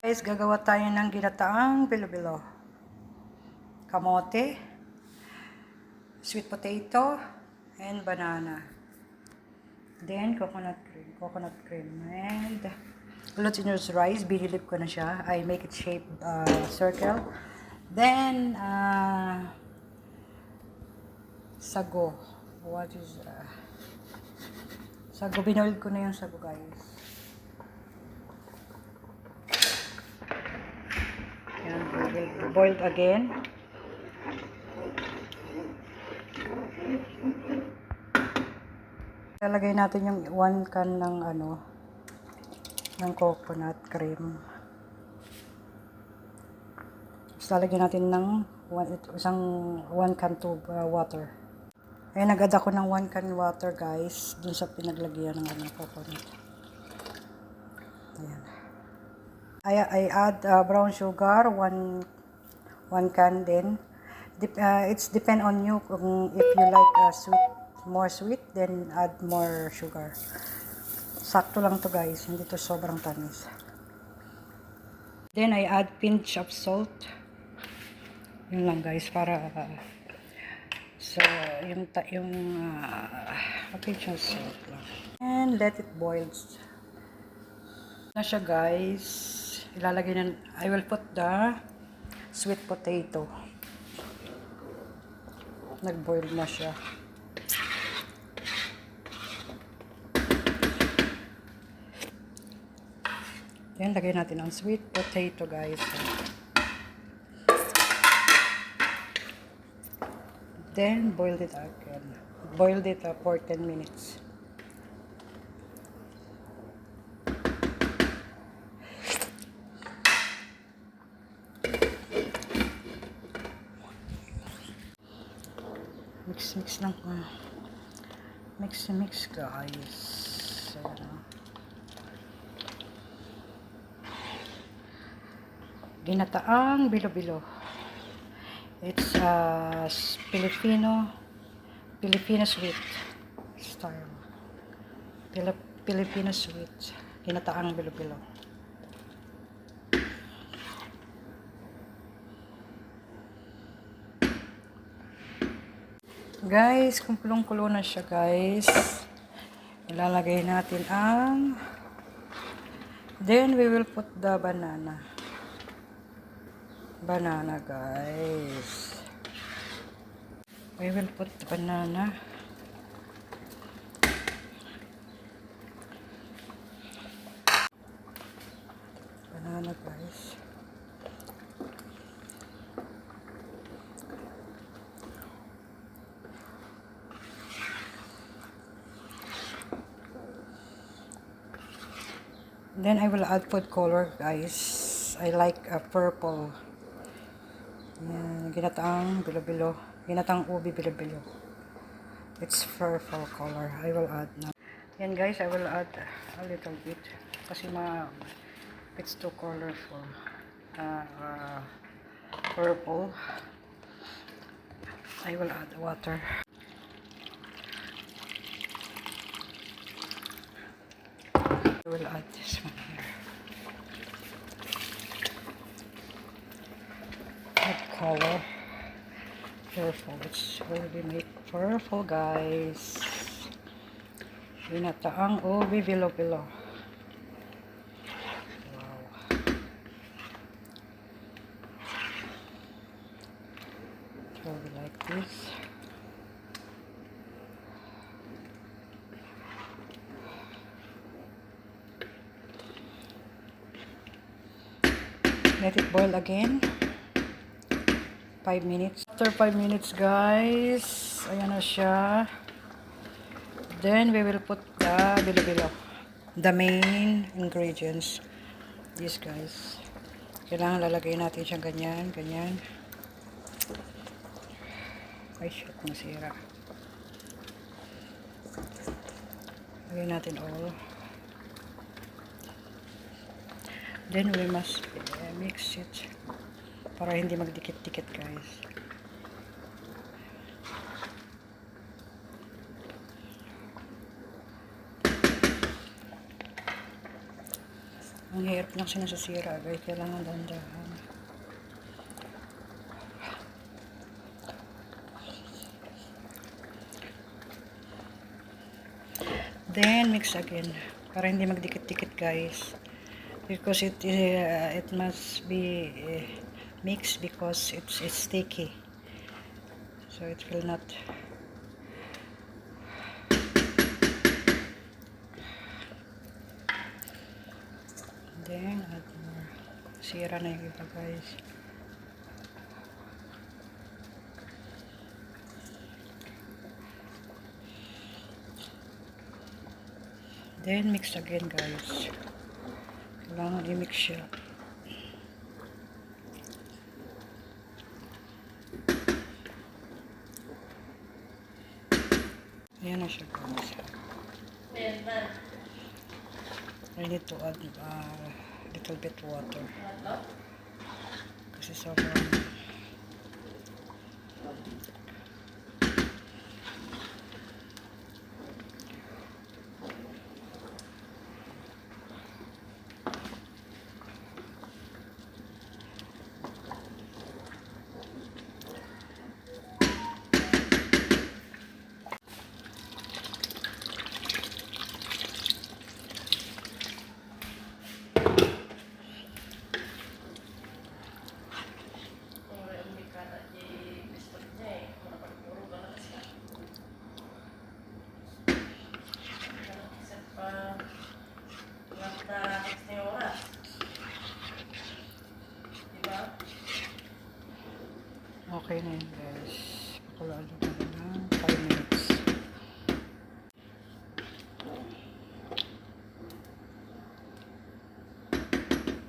Guys, gagawa tayo ng ginataang bilo-bilo. Kamote, sweet potato, and banana. Then, coconut cream. And glutinous rice, binilip ko na siya. I make it shape circle. Then, sago. What is sago? Binoil ko na yung sago, guys. Yan, boiled again. Lalagay natin yung 1 can ng coconut cream. Tapos lalagyan natin ng isang 1 can tube water. Ay, nag-add ako ng 1 can water, guys, dun sa pinaglagyan ng coconut. Ayan. I add brown sugar, 1 can din. It's depend on you kung if you like more sweet, then add more sugar. Sakto lang to, guys, hindi to sobrang tamis. Then I add pinch of salt. Yun lang, guys, para so yung pinch of salt lang. And let it boil. Na siya, guys. Ilalagay na, I will put the sweet potato. Nag-boil na siya. Then, lagay natin ang sweet potato, guys. Then, boil it again. Boil it for 10 minutes. Mix lang. Mix, guys. So, ginataang bilo-bilo. It's Filipino sweet style. Filipino sweet. Ginataang bilo-bilo. Guys, kung kulong-kulo na siya, guys, ilalagay natin then we will put the banana, guys. We will put the banana. Guys. Then I will add food color, guys. I like purple. Yan, ginataang bilo-bilo. Ginataang ubi bilo-bilo. It's purple color. I will add now. Yan, guys, I will add a little bit. Kasi it's too colorful. Purple. I will add water. I will add this one here. Add color. Purple. It's really make purple, guys. Ginataang ubi bilo-bilo. Wow. So we like this. Let it boil again. 5 minutes. After 5 minutes, guys, ayan na siya. Then we will put the bilo-bilo, the main ingredients. This, guys. Kailangan lalagay natin siyang ganyan. Ay, shit, masira. Lagay natin all. Then we must mix it para hindi magdikit-dikit, guys. Ang hirap lang kasi nasasira guys. Kailangan dandahan. Then mix again. Para hindi magdikit-dikit guys. Because it must be mixed because it's sticky. So it will not. Then add more. Sira na yung iba guys. Then mix again guys. Kailangan i-mix siya. Ayan na siya guys. I need to add little bit water. Kasi sobrang okay na yun guys. Pakulaan.